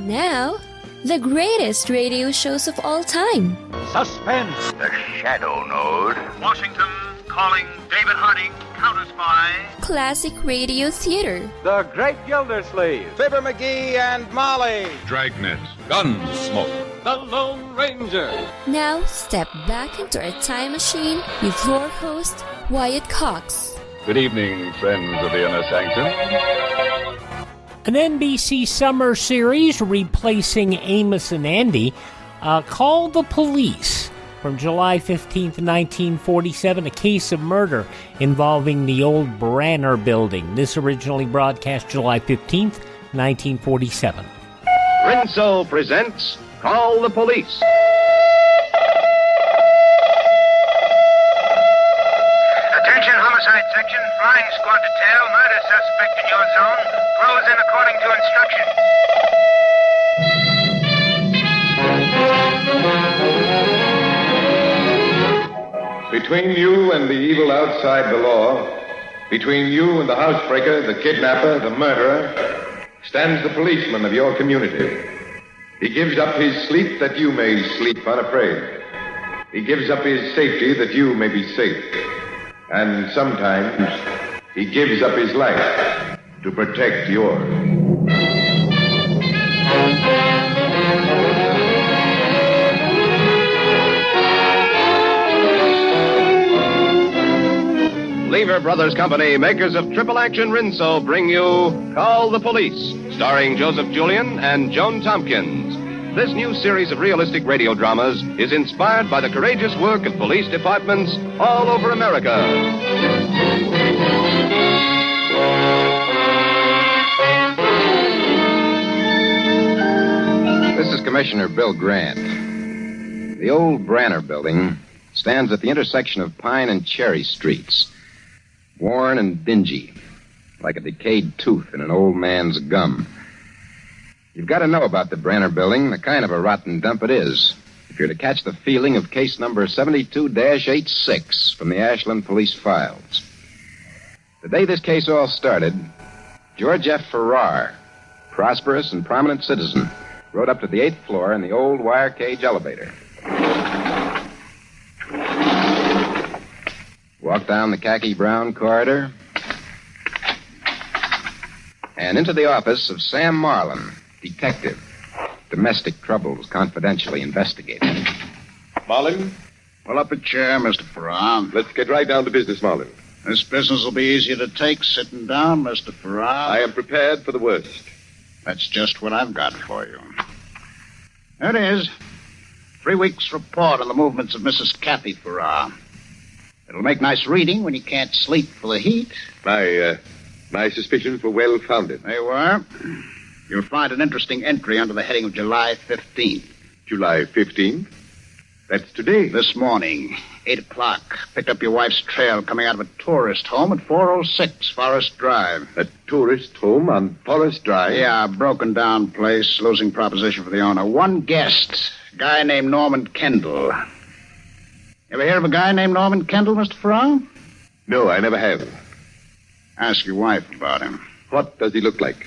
Now, the greatest radio shows of all time. Suspense. The Shadow Node. Washington calling David Harding, counter-spy. Classic radio theater. The Great Gildersleeve. Fibber McGee and Molly. Dragnet. Gunsmoke. The Lone Ranger. Now, step back into a time machine with your host, Wyatt Cox. Good evening, friends of the Inner Sanctum. An NBC summer series replacing Amos and Andy called The Police. From July 15th, 1947, a case of murder involving the old Branner building. This originally broadcast July 15th, 1947. Rinso presents Call the Police. Attention, homicide section. Flying squad detail. Murder suspect in your zone. Close in according to instruction. Between you and the evil outside the law, between you and the housebreaker, the kidnapper, the murderer, stands the policeman of your community. He gives up his sleep that you may sleep unafraid. He gives up his safety that you may be safe. And sometimes he gives up his life to protect yours. Lever Brothers Company, makers of Triple Action Rinso, bring you Call the Police, starring Joseph Julian and Joan Tompkins. This new series of realistic radio dramas is inspired by the courageous work of police departments all over America. This is Commissioner Bill Grant. The old Branner building stands at the intersection of Pine and Cherry Streets. Worn and dingy, like a decayed tooth in an old man's gum. You've got to know about the Branner building, the kind of a rotten dump it is, if you're to catch the feeling of case number 72-86 from the Ashland police files. The day this case all started, George F. Farrar, prosperous and prominent citizen, rode up to the 8th floor in the old wire cage elevator. Walked down the khaki-brown corridor and into the office of Sam Marlin, detective. Domestic troubles confidentially investigated. Marlin, Pull up a chair, Mr. Farrar. let's get right down to business, Marlin. This business will be easier to take sitting down, Mr. Farrar. I am prepared for the worst. That's just what I've got for you. There it is. 3 weeks' report on the movements of Mrs. Kathy Farrar. It'll make nice reading when you can't sleep for the heat. My suspicions were well-founded. They were. You'll find an interesting entry under the heading of July 15th. July 15th? That's today. This morning, 8 o'clock. Picked up your wife's trail coming out of a tourist home at 406 Forest Drive. A tourist home on Forest Drive? Yeah, a broken-down place, losing proposition for the owner. One guest, a guy named Norman Kendall. Ever hear of a guy named Norman Kendall, Mr. Farrar? No, I never have. Ask your wife about him. What does he look like?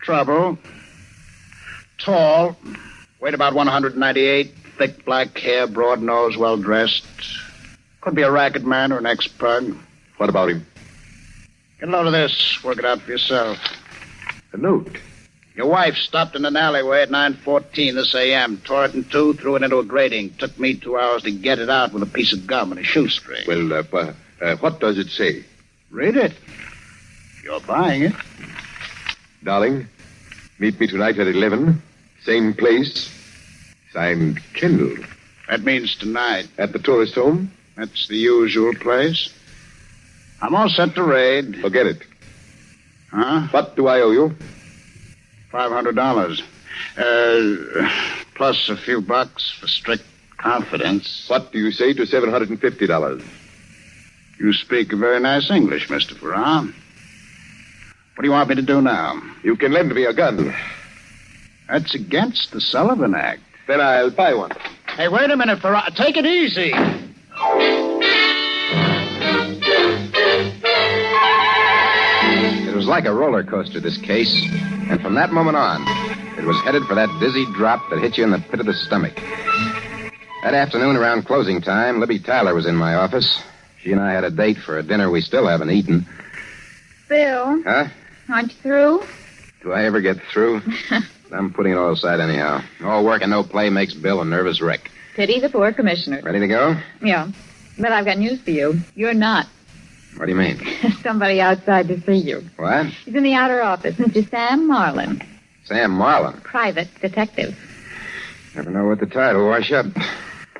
Trouble. Tall. Weight about 198. Thick black hair, broad nose, well-dressed. Could be a racket man or an ex-pug. What about him? Get a load of this. Work it out for yourself. A note. Your wife stopped in an alleyway at 9:14 this a.m., tore it in two, threw it into a grating. Took me 2 hours to get it out with a piece of gum and a shoestring. Well, what does it say? Read it. You're buying it. Darling, meet me tonight at 11. Same place. Signed, Kendall. That means tonight. At the tourist home? That's the usual place. I'm all set to raid. Forget it. Huh? What do I owe you? $500. Plus a few bucks for strict confidence. What do you say to $750? You speak very nice English, Mr. Farrar. What do you want me to do now? You can lend me a gun. That's against the Sullivan Act. Then I'll buy one. Hey, wait a minute, Farrar. Take it easy. It was like a roller coaster, this case. And from that moment on, It was headed for that dizzy drop that hit you in the pit of the stomach. That afternoon around closing time, Libby Tyler was in my office. She and I had a date for a dinner we still haven't eaten. Bill. Huh? Aren't you through? Do I ever get through? I'm putting it all aside anyhow. All work and no play makes Bill a nervous wreck. Pity the poor commissioner. Ready to go? Yeah. But I've got news for you. You're not. What do you mean? Somebody outside to see you. What? He's in the outer office. Mr. Sam Marlin. Sam Marlin. Private detective. Never know what the title was. Up.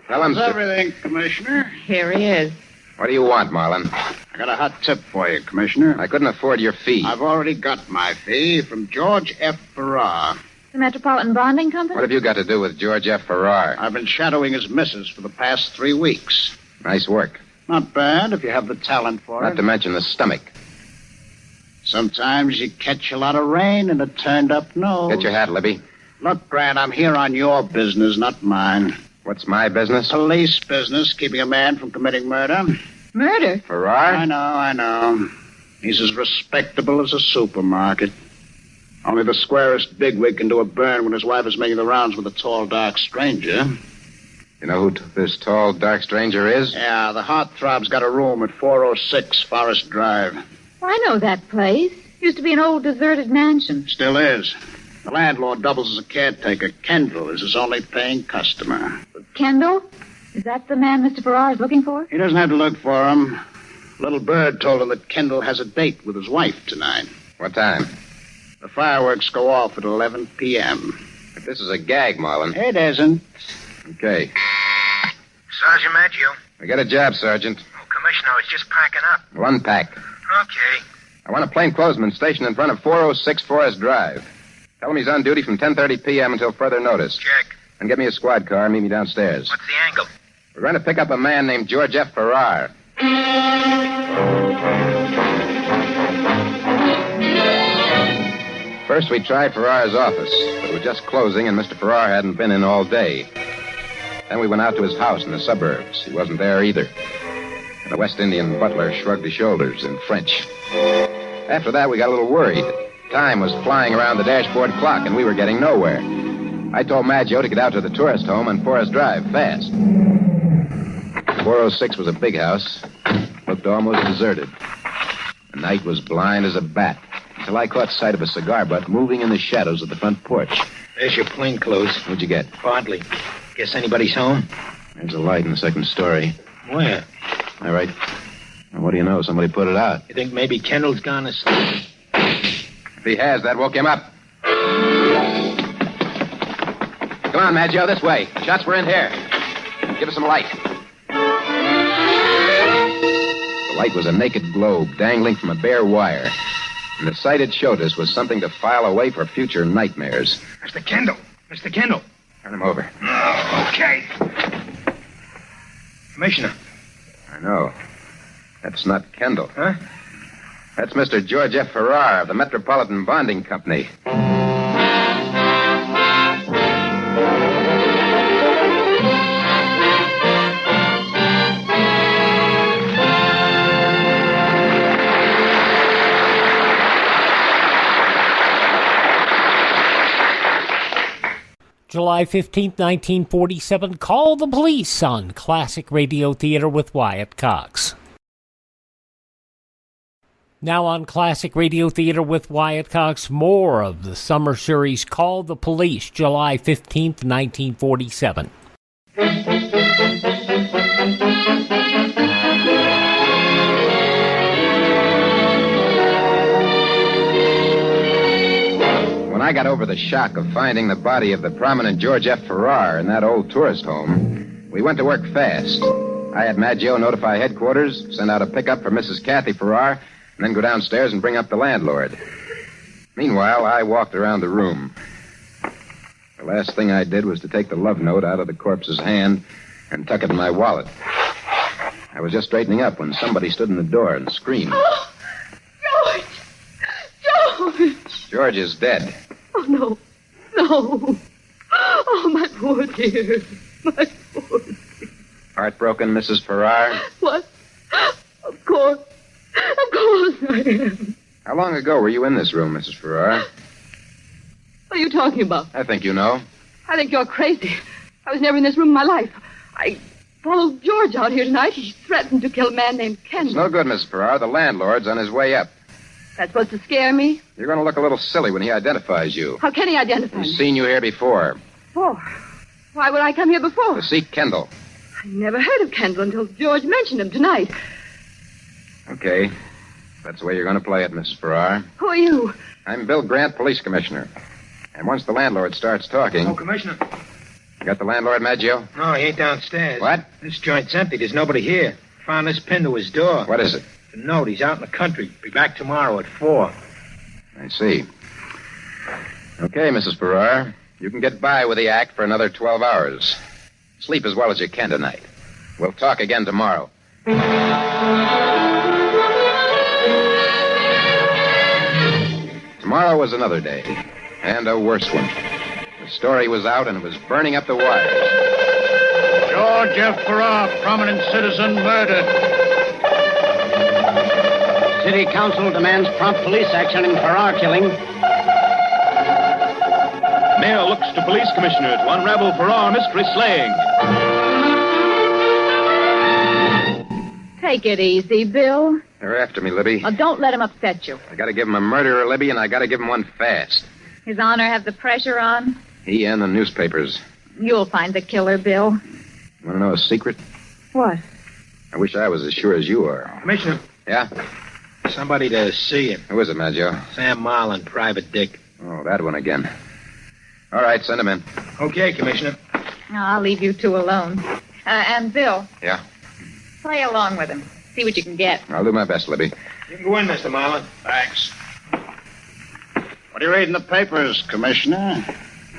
Tell him. That's everything, Commissioner. Here he is. What do you want, Marlin? I got a hot tip for you, Commissioner. I couldn't afford your fee. I've already got my fee from George F. Farrar. The Metropolitan Bonding Company? What have you got to do with George F. Farrar? I've been shadowing his missus for the past 3 weeks. Nice work. Not bad if you have the talent for it. Not to mention the stomach. Sometimes you catch a lot of rain in a turned-up nose. Get your hat, Libby. Look, Grant, I'm here on your business, not mine. What's my business? Police business, keeping a man from committing murder. Murder? Farrar? I know. He's as respectable as a supermarket. Only the squarest bigwig can do a burn when his wife is making the rounds with a tall, dark stranger. You know who this tall, dark stranger is? Yeah, the heartthrob's got a room at 406 Forest Drive. I know that place. Used to be an old deserted mansion. Still is. The landlord doubles as a caretaker. Kendall is his only paying customer. Kendall? Is that the man Mr. Farrar is looking for? He doesn't have to look for him. Little Bird told him that Kendall has a date with his wife tonight. What time? The fireworks go off at 11 p.m. If this is a gag, Marlin. It isn't. Okay. Sergeant Maggio. I got a job, Sergeant. Oh, Commissioner, I was just packing up. Well, unpack. Okay. I want a plainclothesman stationed in front of 406 Forest Drive. Tell him he's on duty from 10:30 p.m. until further notice. Check. And get me a squad car and meet me downstairs. What's the angle? We're going to pick up a man named George F. Farrar. First, we tried Farrar's office, but it was just closing, and Mr. Farrar hadn't been in all day. Then we went out to his house in the suburbs. He wasn't there either. And the West Indian butler shrugged his shoulders in French. After that, we got a little worried. Time was flying around the dashboard clock, and we were getting nowhere. I told Maggio to get out to the tourist home on Forest Drive, fast. 406 was a big house. Looked almost deserted. The night was blind as a bat, until I caught sight of a cigar butt moving in the shadows of the front porch. There's your plainclothes. What'd you get? Hardly. Guess anybody's home? There's a light in the second story. Where? All right. Well, what do you know? Somebody put it out. You think maybe Kendall's gone to sleep? If he has, that woke him up. Come on, Maggio, this way. Shots were in here. Give us some light. The light was a naked globe dangling from a bare wire. And the sight it showed us was something to file away for future nightmares. Mr. Kendall. Mr. Kendall. Turn him over. Okay. Commissioner. I know. That's not Kendall. Huh? That's Mr. George F. Farrar of the Metropolitan Bonding Company. July 15th, 1947, Call the Police on Classic Radio Theater with Wyatt Cox. Now on Classic Radio Theater with Wyatt Cox, more of the summer series Call the Police, July 15th, 1947. When I got over the shock of finding the body of the prominent George F. Farrar in that old tourist home, we went to work fast. I had Maggio notify headquarters, send out a pickup for Mrs. Kathy Farrar, and then go downstairs and bring up the landlord. Meanwhile, I walked around the room. The last thing I did was to take the love note out of the corpse's hand and tuck it in my wallet. I was just straightening up when somebody stood in the door and screamed. Oh, George! George! George is dead. Oh, no. No. Oh, my poor dear. My poor dear. Heartbroken, Mrs. Farrar? What? Of course. Of course I am. How long ago were you in this room, Mrs. Farrar? What are you talking about? I think you know. I think you're crazy. I was never in this room in my life. I followed George out here tonight. He threatened to kill a man named Kendall. It's no good, Mrs. Farrar. The landlord's on his way up. That's supposed to scare me? You're going to look a little silly when he identifies you. How can he identify me? He's seen you here before. Oh, why would I come here before? To seek Kendall. I never heard of Kendall until George mentioned him tonight. Okay. That's the way you're going to play it, Mrs. Farrar. Who are you? I'm Bill Grant, police commissioner. And once the landlord starts talking... Oh, Commissioner. You got the landlord, Maggio? No, he ain't downstairs. What? This joint's empty. There's nobody here. Found this pinned to his door. What is it? It's a note. He's out in the country. Be back tomorrow at 4. I see. Okay, Mrs. Farrar. You can get by with the act for another 12 hours. Sleep as well as you can tonight. We'll talk again tomorrow. Tomorrow was another day, and a worse one. The story was out, and it was burning up the wires. George F. Farrar, prominent citizen, murdered. City Council demands prompt police action in Farrar killing. Mayor looks to police commissioner to unravel Farrar mystery slaying. Take it easy, Bill. They're after me, Libby. Oh, don't let him upset you. I gotta give him a murderer, Libby, and I gotta give him one fast. His Honor have the pressure on? He and the newspapers. You'll find the killer, Bill. Want to know a secret? What? I wish I was as sure as you are. Commissioner. Yeah? Somebody to see him. Who is it, Maggio? Sam Marlin, Private Dick. Oh, that one again. All right, send him in. Okay, Commissioner. I'll leave you two alone. And Bill. Yeah? Play along with him. See what you can get. I'll do my best, Libby. You can go in, Mr. Marlin. Thanks. What are you reading the papers, Commissioner?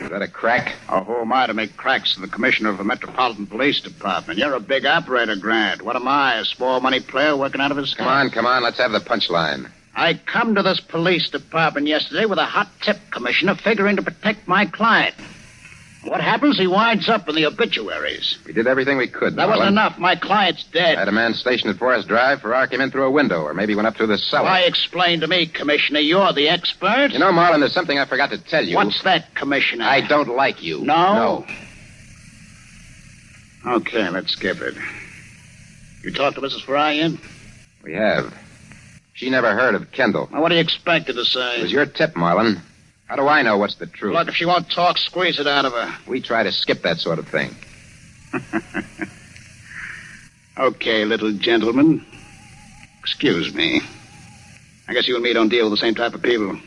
Is that a crack? Oh, who am I to make cracks to the commissioner of the Metropolitan Police Department? You're a big operator, Grant. What am I, a small money player working out of his house? Come on. Let's have the punchline. I come to this police department yesterday with a hot tip, Commissioner, figuring to protect my client. What happens? He winds up in the obituaries. We did everything we could, That Marlin. wasn't enough. My client's dead. I had a man stationed at Forest Drive. Farrar came in through a window, or maybe went up through the cellar. Why explain to me, Commissioner? You're the expert. You know, Marlin, there's something I forgot to tell you. What's that, Commissioner? I don't like you. No? Okay, let's skip it. You talked to Mrs. Farrar yet? We have. She never heard of Kendall. Well, what do you expect her to say? It was your tip, Marlin. How do I know what's the truth? Look, if she won't talk, squeeze it out of her. We try to skip that sort of thing. Okay, little gentleman. Excuse me. I guess you and me don't deal with the same type of people.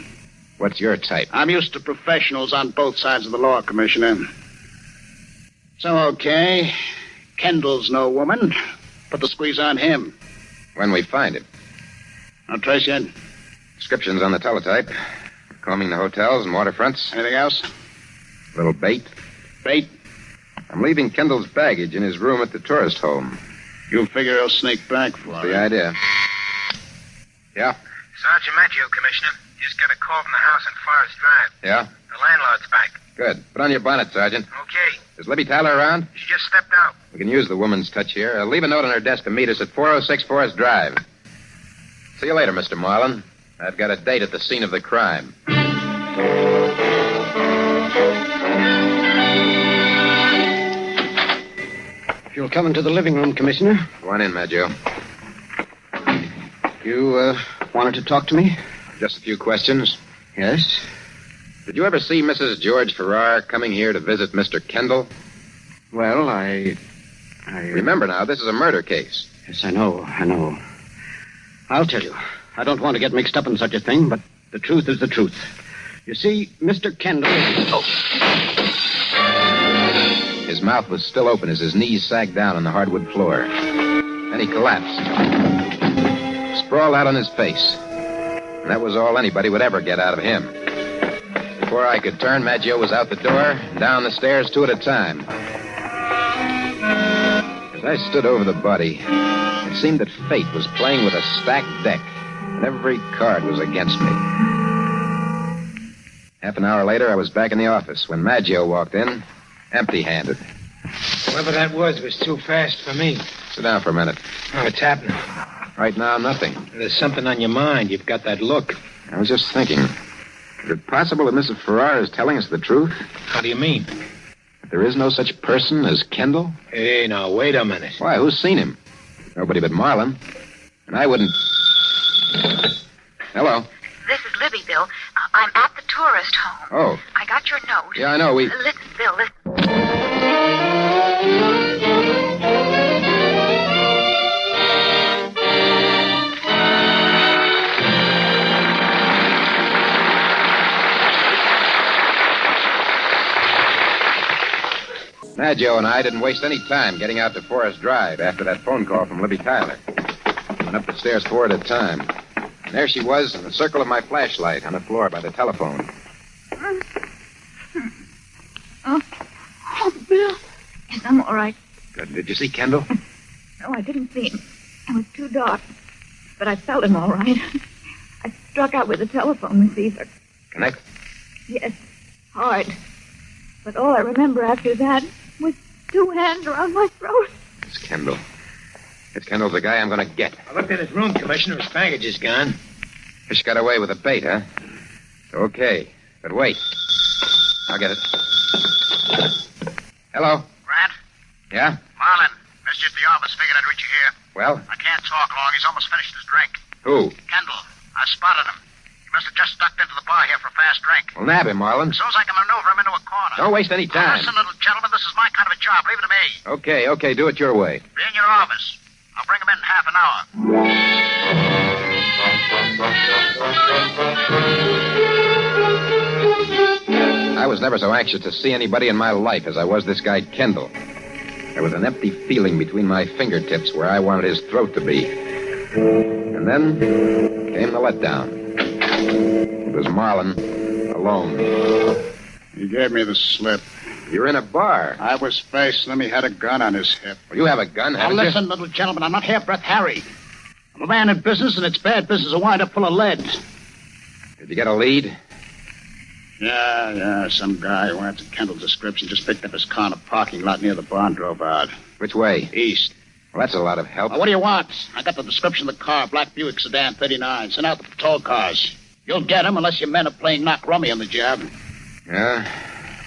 What's your type? I'm used to professionals on both sides of the law, Commissioner. So, okay. Kendall's no woman. Put the squeeze on him. When we find him. No trace yet? Descriptions on the teletype. Combing the hotels and waterfronts. Anything else? A little bait. Bait? I'm leaving Kendall's baggage in his room at the tourist home. You figure he'll sneak back for That's it. the idea. Yeah? Sergeant Maggio, Commissioner. Just got a call from the house on Forest Drive. Yeah? The landlord's back. Good. Put on your bonnet, Sergeant. Okay. Is Libby Tyler around? She just stepped out. We can use the woman's touch here. Leave a note on her desk to meet us at 406 Forest Drive. See you later, Mr. Marlin. I've got a date at the scene of the crime. If you'll come into the living room, Commissioner. Go on in, Maggio. You, wanted to talk to me? Just a few questions. Yes. Did you ever see Mrs. George Farrar coming here to visit Mr. Kendall? Well, I... Remember now, this is a murder case. Yes, I know. I'll tell you. I don't want to get mixed up in such a thing, but the truth is the truth. You see, Mr. Kendall... Oh. His mouth was still open as his knees sagged down on the hardwood floor. Then he collapsed. Sprawled out on his face. And that was all anybody would ever get out of him. Before I could turn, Maggio was out the door and down the stairs 2 at a time. As I stood over the body, it seemed that fate was playing with a stacked deck, and every card was against me. Half an hour later, I was back in the office when Maggio walked in, empty-handed. Whoever that was too fast for me. Sit down for a minute. Oh, it's happening. Right now, nothing. There's something on your mind. You've got that look. I was just thinking. Is it possible that Mrs. Farrar is telling us the truth? How do you mean? That there is no such person as Kendall? Hey, now, wait a minute. Why, who's seen him? Nobody but Marlin. And I wouldn't... Hello. This is Libby, Bill. I'm at the tourist home. Oh. I got your note. Yeah, I know. Listen, Bill, listen. Now, Joe and I didn't waste any time getting out to Forest Drive after that phone call from Libby Tyler. Went up the stairs 4 at a time. And there she was in the circle of my flashlight on the floor by the telephone. Oh, Bill. Yes, I'm all right. Good. Did you see Kendall? No, I didn't see him. It was too dark. But I felt him all right. I struck out with the telephone receiver. Connect? Yes, hard. But all I remember after that was 2 hands around my throat. It's Kendall. It's Kendall's the guy I'm going to get. I looked in his room, Commissioner. His package is gone. Fish got away with the bait, huh? Okay. But wait. I'll get it. Hello? Grant? Yeah? Marlin. Missed you at the office. Figured I'd reach you here. Well? I can't talk long. He's almost finished his drink. Who? Kendall. I spotted him. He must have just ducked into the bar here for a fast drink. Well, nab him, Marlin. As soon as I can maneuver him into a corner. Don't waste any time. Listen, little gentleman, this is my kind of a job. Leave it to me. Okay. Do it your way. Be in your office. I'll bring him in half an hour. I was never so anxious to see anybody in my life as I was this guy, Kendall. There was an empty feeling between my fingertips where I wanted his throat to be. And then came the letdown. It was Marlin, alone. He gave me the slip. You're in a bar. I was facing him. He had a gun on his hip. Well, you have a gun, Now, haven't you? listen, little gentleman, I'm not hairbreadth Harry. I'm a man in business, and it's bad business to wind up full of lead. Did you get a lead? Yeah. Some guy who answered Kendall's description just picked up his car in a parking lot near the bar and drove out. Which way? East. Well, that's a lot of help. What do you want? I got the description of the car, black Buick sedan, 39. Send out the patrol cars. You'll get them unless your men are playing knock rummy on the job. Yeah,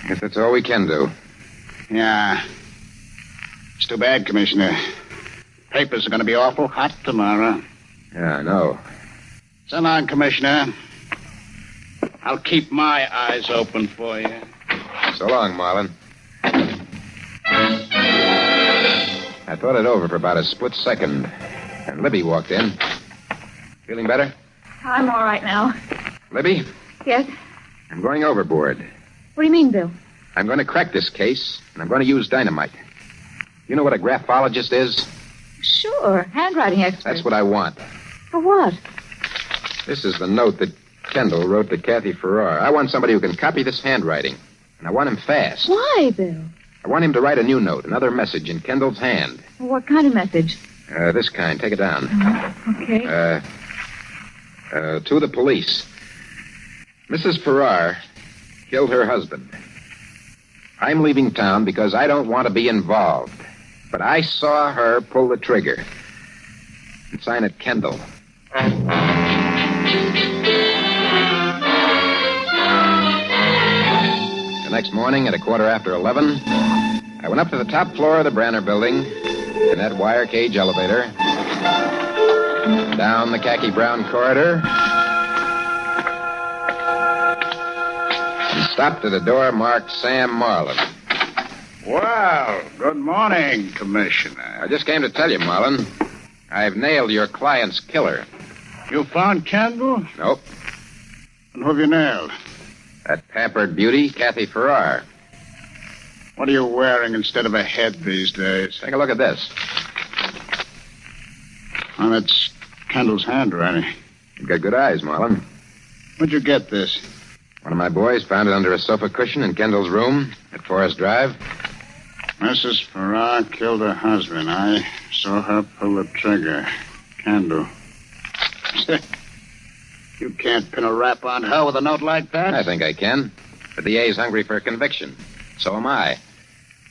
guess that's all we can do. Yeah. It's too bad, Commissioner. Papers are going to be awful hot tomorrow. Yeah, I know. So long, Commissioner. I'll keep my eyes open for you. So long, Marlin. I thought it over for about a split second, and Libby walked in. Feeling better? I'm all right now. Libby, Yes? I'm going overboard. What do you mean, Bill? I'm going to crack this case, and I'm going to use dynamite. You know what a graphologist is? Sure. Handwriting expert. That's what I want. For what? This is the note that Kendall wrote to Kathy Farrar. I want somebody who can copy this handwriting, and I want him fast. Why, Bill? I want him to write a new note, another message in Kendall's hand. What kind of message? This kind. Take it down. Okay. To the police. Mrs. Farrar killed her husband. I'm leaving town because I don't want to be involved. But I saw her pull the trigger. And sign it Kendall. The next morning at 11:15, I went up to the top floor of the Branner building in that wire cage elevator, down the khaki brown corridor, and stopped at a door marked Sam Marlin. Well, good morning, Commissioner. I just came to tell you, Marlin, I've nailed your client's killer. You found Kendall? Nope. And who have you nailed? That pampered beauty, Kathy Farrar. What are you wearing instead of a head these days? Take a look at this. Oh, that's Kendall's handwriting. You've got good eyes, Marlin. Where'd you get this? One of my boys found it under a sofa cushion in Kendall's room at Forest Drive. Mrs. Farrar killed her husband. I saw her pull the trigger. Kendall. You can't pin a rap on her with a note like that? I think I can. The DA's hungry for a conviction. So am I.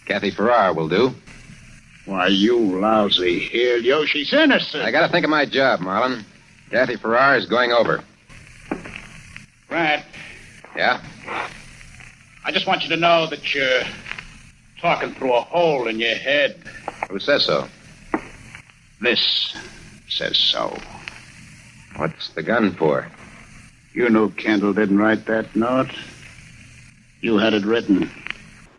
Kathy Farrar will do. Why, you lousy heel, she's innocent. I gotta think of my job, Marlin. Kathy Farrar is going over. Right. Yeah? I just want you to know that you're talking through a hole in your head. Who says so? This says so. What's the gun for? You knew Kendall didn't write that note. You had it written.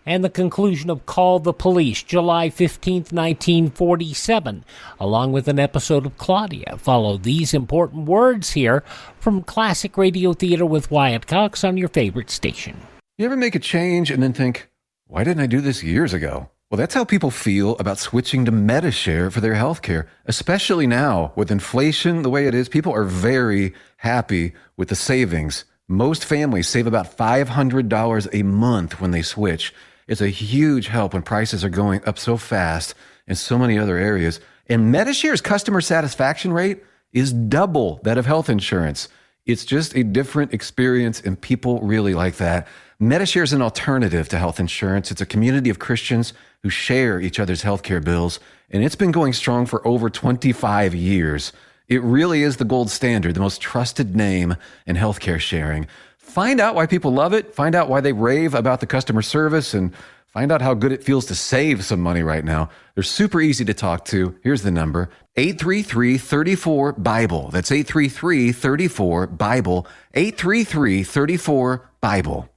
And the conclusion of Call the Police, July 15th, 1947, along with an episode of Claudia, follow these important words here from Classic Radio Theater with Wyatt Cox on your favorite station. You ever make a change and then think, why didn't I do this years ago? Well, that's how people feel about switching to MediShare for their health care, especially now with inflation the way it is. People are very happy with the savings. Most families save about $500 a month when they switch. It's a huge help when prices are going up so fast in so many other areas. And MediShare's customer satisfaction rate is double that of health insurance. It's just a different experience, and people really like that. MediShare is an alternative to health insurance. It's a community of Christians who share each other's healthcare bills, and it's been going strong for over 25 years. It really is the gold standard, the most trusted name in healthcare sharing. Find out why people love it, find out why they rave about the customer service, and find out how good it feels to save some money right now. They're super easy to talk to. Here's the number, 833-34-BIBLE. That's 833-34-BIBLE, 833-34-BIBLE.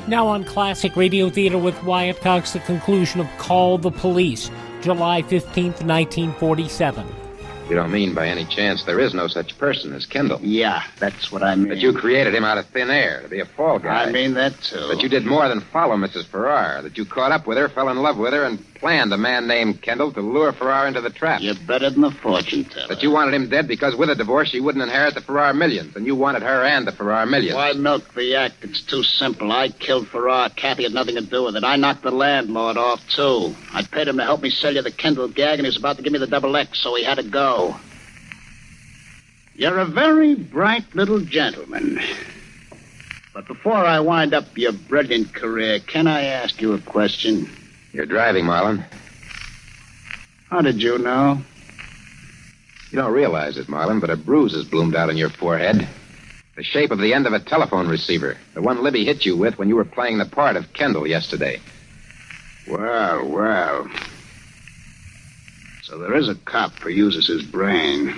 Now on Classic Radio Theater with Wyatt Cox, the conclusion of Call the Police, July 15th, 1947. You don't mean by any chance there is no such person as Kendall? Yeah, that's what I mean. That you created him out of thin air to be a fall guy. I mean that, too. That you did more than follow Mrs. Farrar. That you caught up with her, fell in love with her, and planned a man named Kendall to lure Farrar into the trap. You're better than a fortune teller. That you wanted him dead because with a divorce she wouldn't inherit the Farrar millions, and you wanted her and the Farrar millions. Why milk the act? It's too simple. I killed Farrar. Kathy had nothing to do with it. I knocked the landlord off, too. I paid him to help me sell you the Kendall gag, and he was about to give me the double X, so he had to go. You're a very bright little gentleman. But before I wind up your brilliant career, can I ask you a question? You're driving, Marlon. How did you know? You don't realize it, Marlon, but a bruise has bloomed out on your forehead. The shape of the end of a telephone receiver. The one Libby hit you with when you were playing the part of Kendall yesterday. Well. So there is a cop who uses his brain.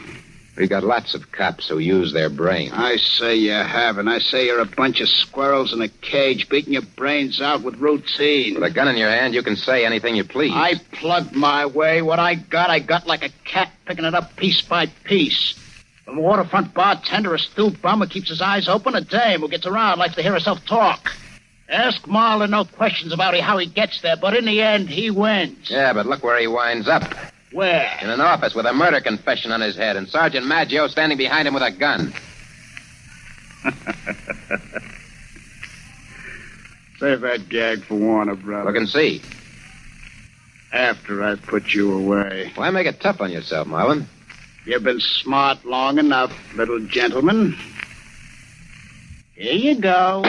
We've got lots of cops who use their brains. I say you haven't. I say you're a bunch of squirrels in a cage beating your brains out with routine. With a gun in your hand, you can say anything you please. I plugged my way. What I got like a cat picking it up piece by piece. From a waterfront bartender, a stewed bum who keeps his eyes open, a dame who gets around, likes to hear herself talk. Ask Marlon no questions about how he gets there, but in the end, he wins. Yeah, but look where he winds up. Where? In an office with a murder confession on his head and Sergeant Maggio standing behind him with a gun. Save that gag for Warner, brother. Look and see. After I put you away. Why make it tough on yourself, Marlon? You've been smart long enough, little gentleman. Here you go.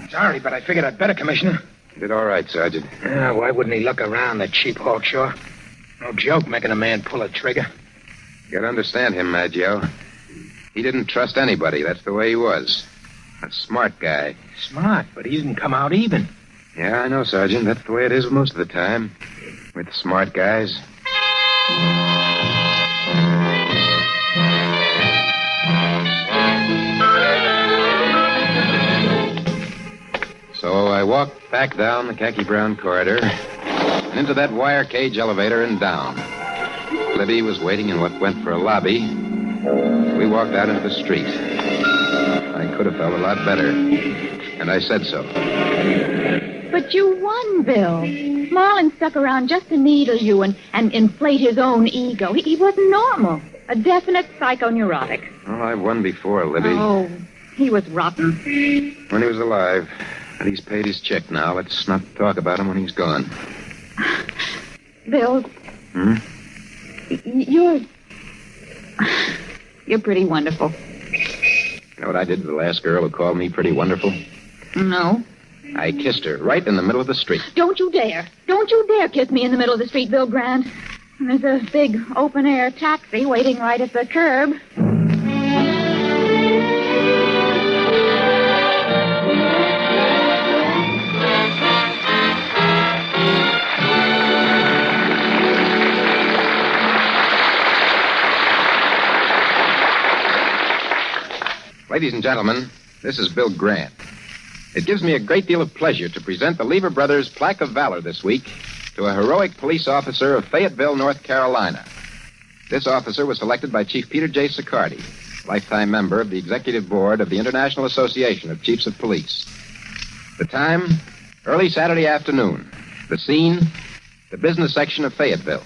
Sorry, but I figured I'd better, Commissioner. You did all right, Sergeant. Why wouldn't he look around, that cheap Hawkshaw? No joke making a man pull a trigger. You gotta understand him, Maggio. He didn't trust anybody. That's the way he was. A smart guy. Smart, but he didn't come out even. Yeah, I know, Sergeant. That's the way it is most of the time. With smart guys. So I walked back down the khaki-brown corridor, and into that wire cage elevator and down. Libby was waiting in what went for a lobby. We walked out into the street. I could have felt a lot better, and I said so. But you won, Bill. Marlon stuck around just to needle you and inflate his own ego. He wasn't normal. A definite psychoneurotic. Well, I've won before, Libby. Oh, he was rotten. When he was alive. And he's paid his check now. Let's not talk about him when he's gone. Bill. You're pretty wonderful. You know what I did to the last girl who called me pretty wonderful? No. I kissed her right in the middle of the street. Don't you dare. Don't you dare kiss me in the middle of the street, Bill Grant. There's a big open-air taxi waiting right at the curb. Ladies and gentlemen, this is Bill Grant. It gives me a great deal of pleasure to present the Lever Brothers Plaque of Valor this week to a heroic police officer of Fayetteville, North Carolina. This officer was selected by Chief Peter J. Sicardi, lifetime member of the Executive Board of the International Association of Chiefs of Police. The time, early Saturday afternoon. The scene, the business section of Fayetteville.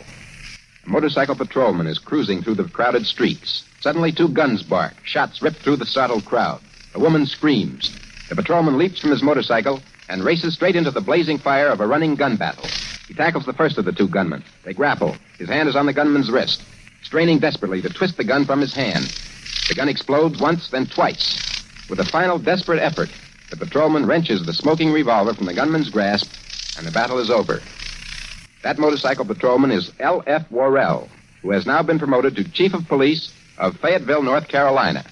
A motorcycle patrolman is cruising through the crowded streets. Suddenly, two guns bark. Shots rip through the startled crowd. A woman screams. The patrolman leaps from his motorcycle and races straight into the blazing fire of a running gun battle. He tackles the first of the two gunmen. They grapple. His hand is on the gunman's wrist, straining desperately to twist the gun from his hand. The gun explodes once, then twice. With a final desperate effort, the patrolman wrenches the smoking revolver from the gunman's grasp, and the battle is over. That motorcycle patrolman is L.F. Worrell, who has now been promoted to Chief of Police of Fayetteville, North Carolina.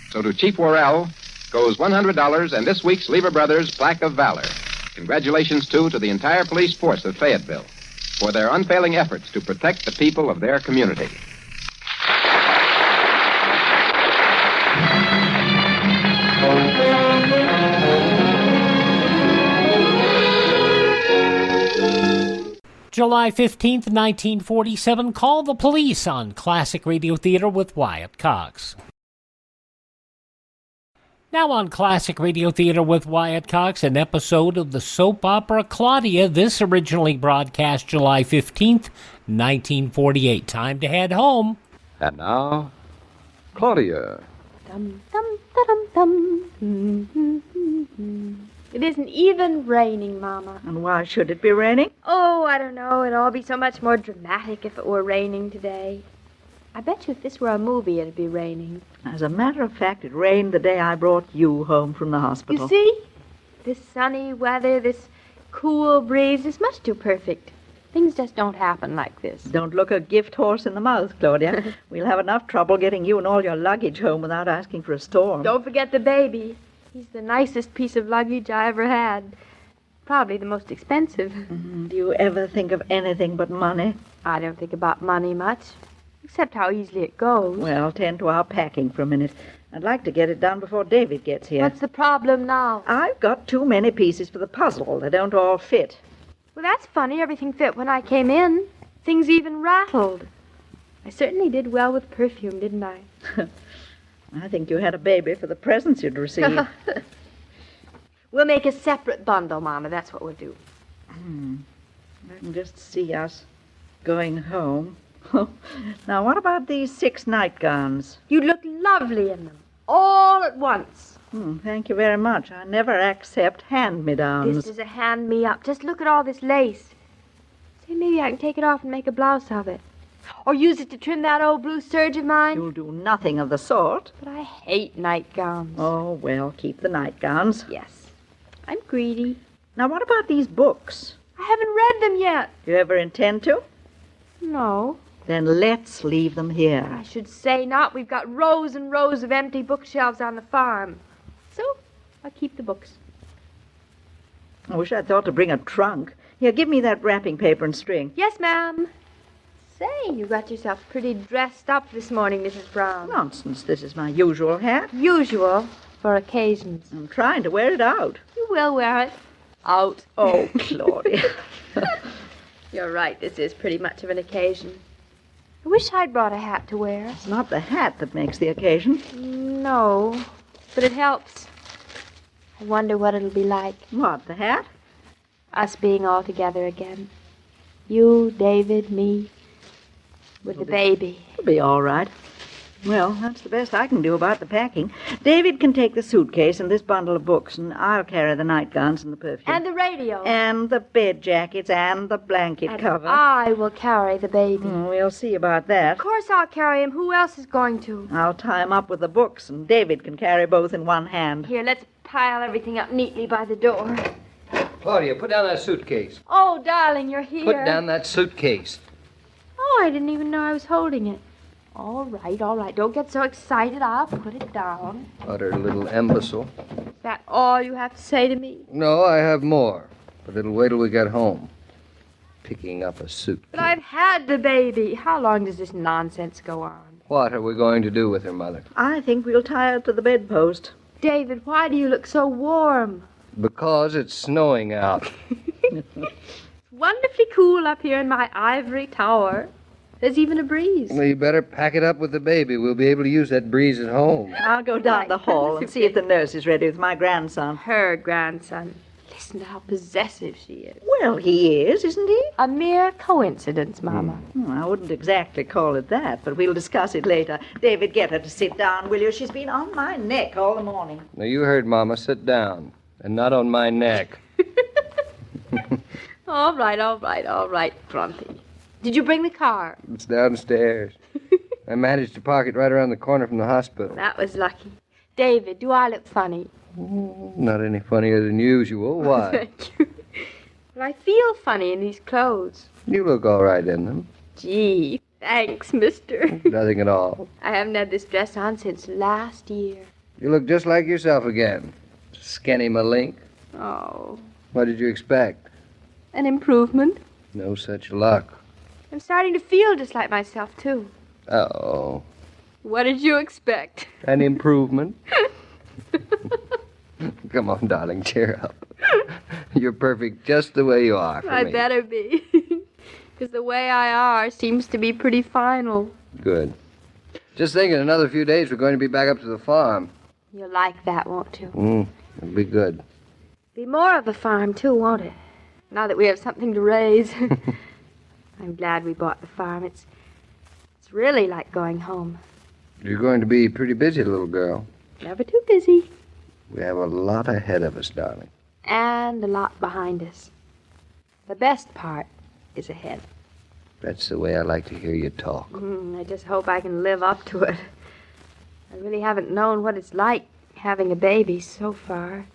So to Chief Worrell goes $100 and this week's Lever Brothers Plaque of Valor. Congratulations, too, to the entire police force of Fayetteville for their unfailing efforts to protect the people of their community. July 15th, 1947, Call the Police on Classic Radio Theater with Wyatt Cox. Now on Classic Radio Theater with Wyatt Cox, an episode of the soap opera Claudia. This originally broadcast July 15th, 1948. Time to head home. And now, Claudia. Dum, dum, da-dum, dum. It isn't even raining, Mama. And why should it be raining? Oh, I don't know. It'd all be so much more dramatic if it were raining today. I bet you if this were a movie, it'd be raining. As a matter of fact, it rained the day I brought you home from the hospital. You see? This sunny weather, this cool breeze is much too perfect. Things just don't happen like this. Don't look a gift horse in the mouth, Claudia. We'll have enough trouble getting you and all your luggage home without asking for a storm. Don't forget the baby. He's the nicest piece of luggage I ever had. Probably the most expensive. Do you ever think of anything but money? I don't think about money much, except how easily it goes. Well, tend to our packing for a minute. I'd like to get it done before David gets here. What's the problem now? I've got too many pieces for the puzzle. They don't all fit. Well, that's funny. Everything fit when I came in. Things even rattled. I certainly did well with perfume, didn't I? I think you had a baby for the presents you'd receive. We'll make a separate bundle, Mama. That's what we'll do. I can just see us going home. Now, what about these 6 nightgowns? You'd look lovely in them, all at once. Thank you very much. I never accept hand-me-downs. This is a hand-me-up. Just look at all this lace. Say, maybe I can take it off and make a blouse of it. Or use it to trim that old blue serge of mine. You'll do nothing of the sort. But I hate nightgowns. Oh, well, keep the nightgowns. Yes. I'm greedy. Now, what about these books? I haven't read them yet. Do you ever intend to? No. Then let's leave them here. I should say not. We've got rows and rows of empty bookshelves on the farm. So, I'll keep the books. I wish I'd thought to bring a trunk. Here, give me that wrapping paper and string. Yes, ma'am. Say, you got yourself pretty dressed up this morning, Mrs. Brown. Nonsense. This is my usual hat. Usual for occasions. I'm trying to wear it out. You will wear it. Out. Oh, Claudia. You're right. This is pretty much of an occasion. I wish I'd brought a hat to wear. It's not the hat that makes the occasion. No, but it helps. I wonder what it'll be like. What, the hat? Us being all together again. You, David, me, with the baby. It'll be all right. Well, that's the best I can do about the packing. David can take the suitcase and this bundle of books, and I'll carry the nightgowns and the perfume. And the radio. And the bed jackets and the blanket And cover. I will carry the baby. We'll see about that. Of course I'll carry him. Who else is going to? I'll tie him up with the books, and David can carry both in one hand. Here, let's pile everything up neatly by the door. Claudia, put down that suitcase. Oh, darling, you're here. Put down that suitcase. Oh, I didn't even know I was holding it. All right, all right. Don't get so excited. I'll put it down. Utter little imbecile. Is that all you have to say to me? No, I have more. But it'll wait till we get home. Picking up a suit. But I've had the baby. How long does this nonsense go on? What are we going to do with her, Mother? I think we'll tie her to the bedpost. David, why do you look so warm? Because it's snowing out. It's wonderfully cool up here in my ivory tower. There's even a breeze. Well, you better pack it up with the baby. We'll be able to use that breeze at home. I'll go down the hall and see if the nurse is ready with my grandson. Her grandson. Listen to how possessive she is. Well, he is, isn't he? A mere coincidence, Mama. I wouldn't exactly call it that, but we'll discuss it later. David, get her to sit down, will you? She's been on my neck all the morning. Now, you heard Mama. Sit down. And not on my neck. All right, Grumpy. Did you bring the car? It's downstairs. I managed to park it right around the corner from the hospital. That was lucky. David, do I look funny? Not any funnier than usual. Why? Thank you. Well, I feel funny in these clothes. You look all right in them. Gee, thanks, mister. Nothing at all. I haven't had this dress on since last year. You look just like yourself again. Skinny malink. Oh. What did you expect? An improvement? No such luck. I'm starting to feel just like myself, too. Oh. What did you expect? An improvement? Come on, darling, cheer up. You're perfect just the way you are for I me. better be. Because the way I are seems to be pretty final. Good. Just think, in another few days, we're going to be back up to the farm. You'll like that, won't you? It'll be good. Be more of a farm, too, won't it? Now that we have something to raise. I'm glad we bought the farm. It's really like going home. You're going to be pretty busy, little girl. Never too busy. We have a lot ahead of us, darling. And a lot behind us. The best part is ahead. That's the way I like to hear you talk. I just hope I can live up to it. I really haven't known what it's like having a baby so far.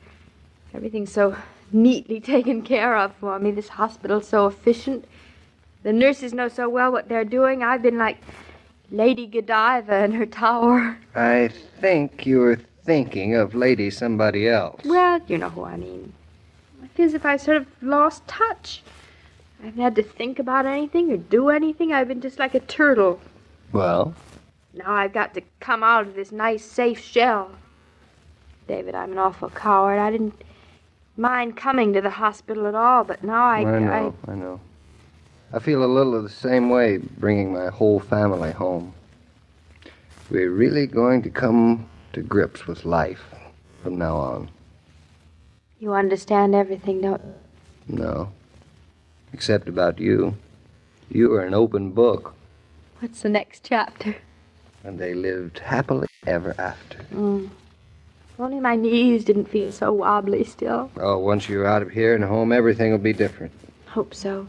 Everything's so neatly taken care of for me. This hospital's so efficient. The nurses know so well what they're doing. I've been like Lady Godiva in her tower. I think you were thinking of Lady somebody else. Well, you know who I mean. I feel as if I sort of lost touch. I haven't had to think about anything or do anything. I've been just like a turtle. Well? Now I've got to come out of this nice, safe shell. David, I'm an awful coward. I didn't mind coming to the hospital at all, but now I know. I feel a little of the same way bringing my whole family home. We're really going to come to grips with life from now on. You understand everything, don't you? No. Except about you. You are an open book. What's the next chapter? And they lived happily ever after. If only my knees didn't feel so wobbly still. Oh, once you're out of here and home, everything will be different. Hope so.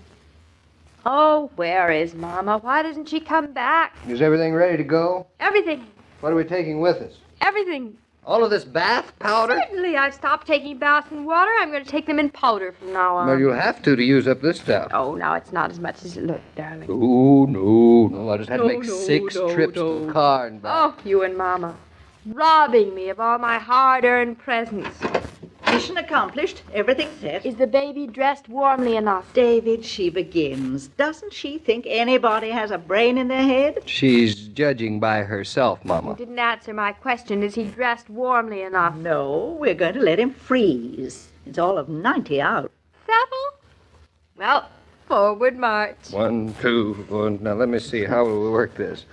Oh, where is Mama? Why doesn't she come back? Is everything ready to go? Everything. What are we taking with us? Everything. All of this bath powder? Certainly. I've stopped taking baths in water. I'm going to take them in powder from now on. Well, you'll have to use up this stuff. Oh, now it's not as much as it looked, darling. Oh, no. I just had to make six trips to the car and back. Oh, you and Mama. Robbing me of all my hard-earned presents. Mission accomplished. Everything set. Is the baby dressed warmly enough? David, she begins. Doesn't she think anybody has a brain in their head? She's judging by herself, Mama. You didn't answer my question. Is he dressed warmly enough? No, we're going to let him freeze. It's all of 90 out. Settle? Well, Forward march. 1, 2, 1. Now, let me see. How will we work this?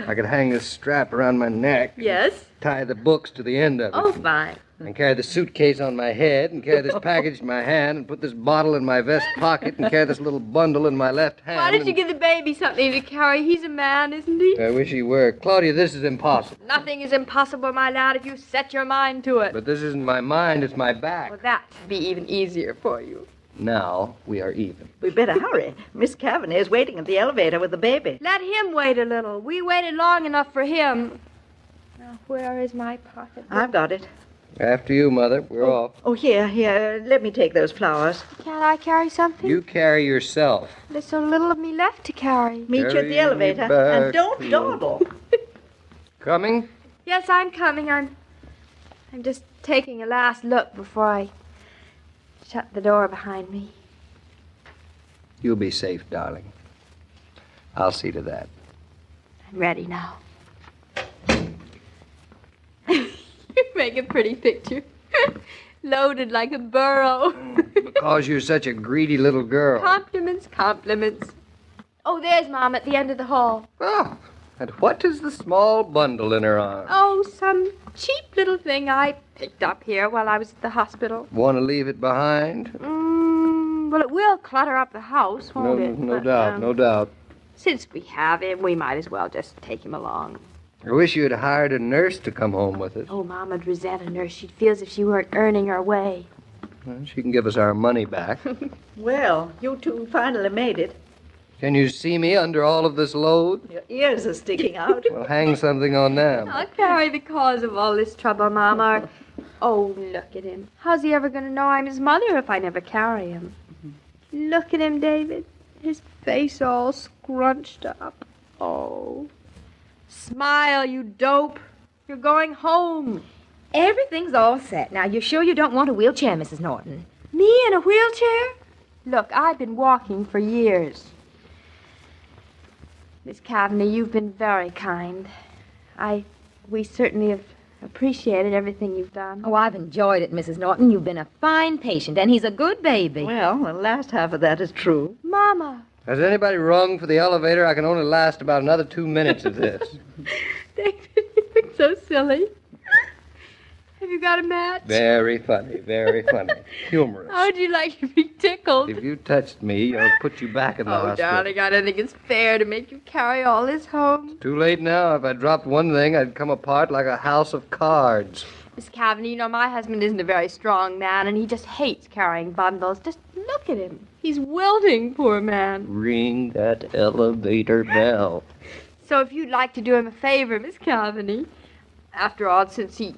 I could hang this strap around my neck. Yes? Tie the books to the end of it. Oh, fine. And carry the suitcase on my head, and carry this package in my hand, and put this bottle in my vest pocket, and carry this little bundle in my left hand. Why don't you give the baby something to carry? He's a man, isn't he? I wish he were. Claudia, this is impossible. Nothing is impossible, my lad, if you set your mind to it. But this isn't my mind, it's my back. Well, that should be even easier for you. Now we are even. We better hurry. Miss Kavanagh is waiting at the elevator with the baby. Let him wait a little. We waited long enough for him. Now, where is my pocketbook? I've got it. After you, Mother. We're off. Oh, here. Let me take those flowers. Can't I carry something? You carry yourself. There's so little of me left to carry. Meet you at Carry the elevator. me back And don't to- dawdle. Coming? Yes, I'm coming. I'm just taking a last look before I shut the door behind me. You'll be safe, darling. I'll see to that. I'm ready now. You make a pretty picture. Loaded like a burro. Because you're such a greedy little girl. Compliments, compliments. Oh, there's Mom at the end of the hall. Oh, and what is the small bundle in her arm? Oh, some cheap little thing I picked up here while I was at the hospital. Want to leave it behind? Well, it will clutter up the house, won't it? No But, doubt, no doubt. Since we have him, we might as well just take him along. I wish you had hired a nurse to come home with us. Oh, Mama'd resent a nurse. She'd feel as if she weren't earning her way. Well, she can give us our money back. Well, you two finally made it. Can you see me under all of this load? Your ears are sticking out. Well, hang something on them. I'll carry the cause of all this trouble, Mama. Oh, look at him. How's he ever going to know I'm his mother if I never carry him? Look at him, David. His face all scrunched up. Oh. Smile, you dope. You're going home. Everything's all set. Now, you're sure you don't want a wheelchair, Mrs. Norton? Me in a wheelchair? Look, I've been walking for years. Miss Kavanagh, you've been very kind. We certainly have appreciated everything you've done. Oh, I've enjoyed it, Mrs. Norton. You've been a fine patient, and he's a good baby. Well, the last half of that is true. Mama. Has anybody rung for the elevator? I can only last about another 2 minutes of this. David, you look so silly. Have you got a match? Very funny, very funny. Humorous. How'd you like to be tickled? If you touched me, I'll put you back in the Oh, hospital. darling, I don't think it's fair to make you carry all this home. Too late now. If I dropped one thing, I'd come apart like a house of cards. Miss Kavanagh, you know, my husband isn't a very strong man, and he just hates carrying bundles. Just look at him. He's wilting, poor man. Ring that elevator bell. So if you'd like to do him a favor, Miss Kavanagh, after all, since he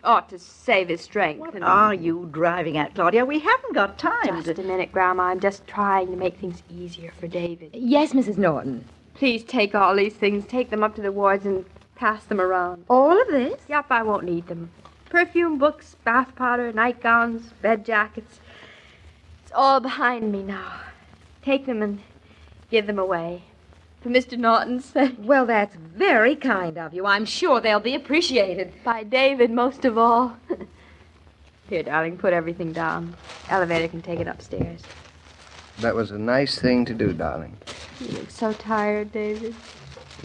ought to save his strength. What are you driving at, Claudia? We haven't got time. Just a minute, Grandma. I'm just trying to make things easier for David. Yes, Mrs. Norton. Please take all these things, take them up to the wards, and pass them around. All of this? Yep, I won't need them. Perfume, books, bath powder, nightgowns, bed jackets. It's all behind me now. Take them and give them away. For Mr. Norton's sake. Well, that's very kind of you. I'm sure they'll be appreciated. By David, most of all. Here, darling, put everything down. Elevator can take it upstairs. That was a nice thing to do, darling. You look so tired, David.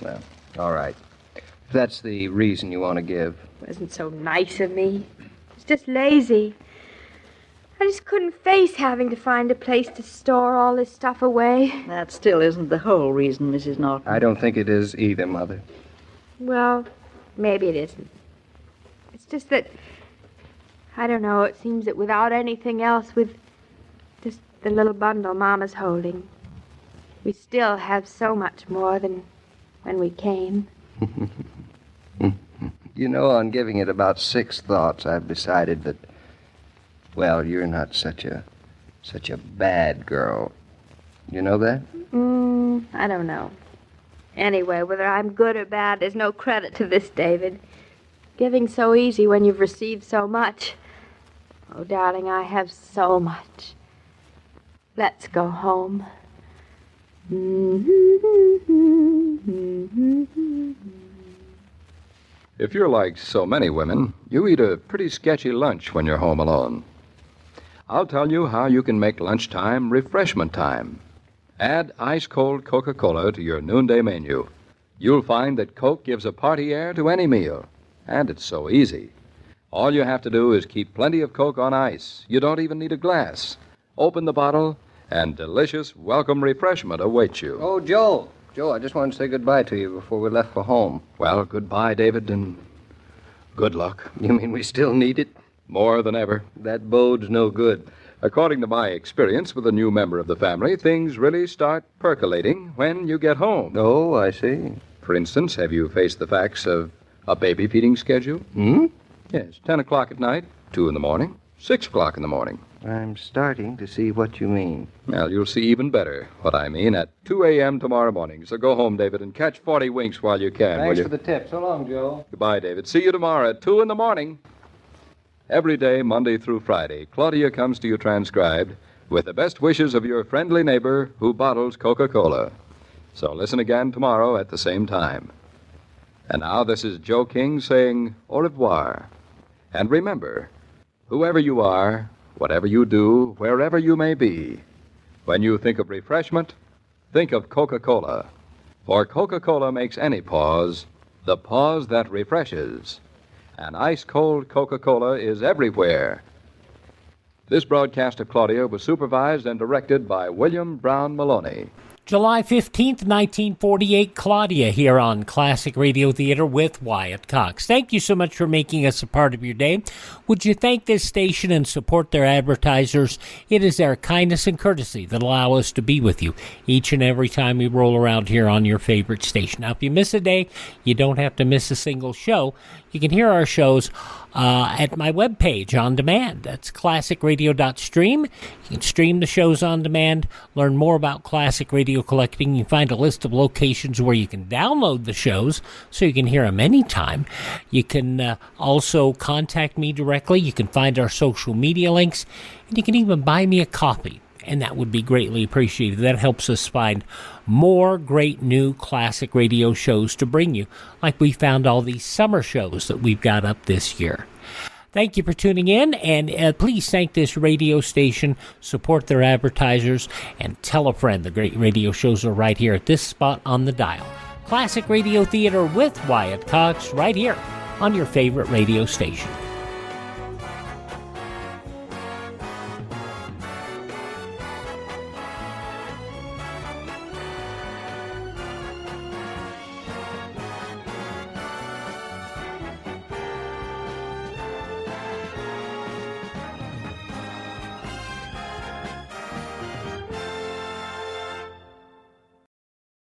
Well, all right. If that's the reason you want to give. It wasn't so nice of me. It's just lazy. I just couldn't face having to find a place to store all this stuff away. That still isn't the whole reason, Mrs. Norton. I don't think it is either, Mother. Well, maybe it isn't. It's just that, I don't know, it seems that without anything else, with just the little bundle Mama's holding, we still have so much more than when we came. You know, on giving it about 6 thoughts, I've decided that, well, you're not such a bad girl. You know that? I don't know. Anyway, whether I'm good or bad, there's no credit to this, David. Giving's so easy when you've received so much. Oh, darling, I have so much. Let's go home. If you're like so many women, you eat a pretty sketchy lunch when you're home alone. I'll tell you how you can make lunchtime refreshment time Add ice-cold Coca-Cola to your noonday menu. You'll find that Coke gives a party air to any meal. And it's so easy. All you have to do is keep plenty of Coke on ice. You don't even need a glass. Open the bottle, and delicious, welcome refreshment awaits you. Oh, Joe. Joe, I just wanted to say goodbye to you before we left for home. Well, goodbye, David, and good luck. You mean we still need it? More than ever. That bodes no good. According to my experience with a new member of the family, things really start percolating when you get home. Oh, I see. For instance, have you faced the facts of a baby feeding schedule? Hmm? Yes, 10 o'clock at night, 2 in the morning, 6 o'clock in the morning. I'm starting to see what you mean. Well, you'll see even better what I mean at 2 a.m. tomorrow morning. So go home, David, and catch 40 winks while you can, will Thanks you? for the tip. So long, Joe. Goodbye, David. See you tomorrow at 2 in the morning. Every day, Monday through Friday, Claudia comes to you transcribed with the best wishes of your friendly neighbor who bottles Coca-Cola. So listen again tomorrow at the same time. And now this is Joe King saying au revoir. And remember, whoever you are, whatever you do, wherever you may be, when you think of refreshment, think of Coca-Cola. For Coca-Cola makes any pause the pause that refreshes. And ice-cold Coca-Cola is everywhere. This broadcast of Claudia was supervised and directed by William Brown Maloney. July 15th, 1948, Claudia here on Classic Radio Theater with Wyatt Cox. Thank you so much for making us a part of your day. Would you thank this station and support their advertisers? It is their kindness and courtesy that allow us to be with you each and every time we roll around here on your favorite station. Now, if you miss a day, you don't have to miss a single show. You can hear our shows at my webpage on demand. That's classicradio.stream. You can stream the shows on demand, learn more about classic radio collecting. You can find a list of locations where you can download the shows so you can hear them anytime. You can also contact me directly. You can find our social media links, and you can even buy me a copy. And that would be greatly appreciated. That helps us find more great new classic radio shows to bring you, like we found all these summer shows that we've got up this year. Thank you for tuning in, and please thank this radio station, support their advertisers, and tell a friend the great radio shows are right here at this spot on the dial. Classic Radio Theater with Wyatt Cox, right here on your favorite radio station.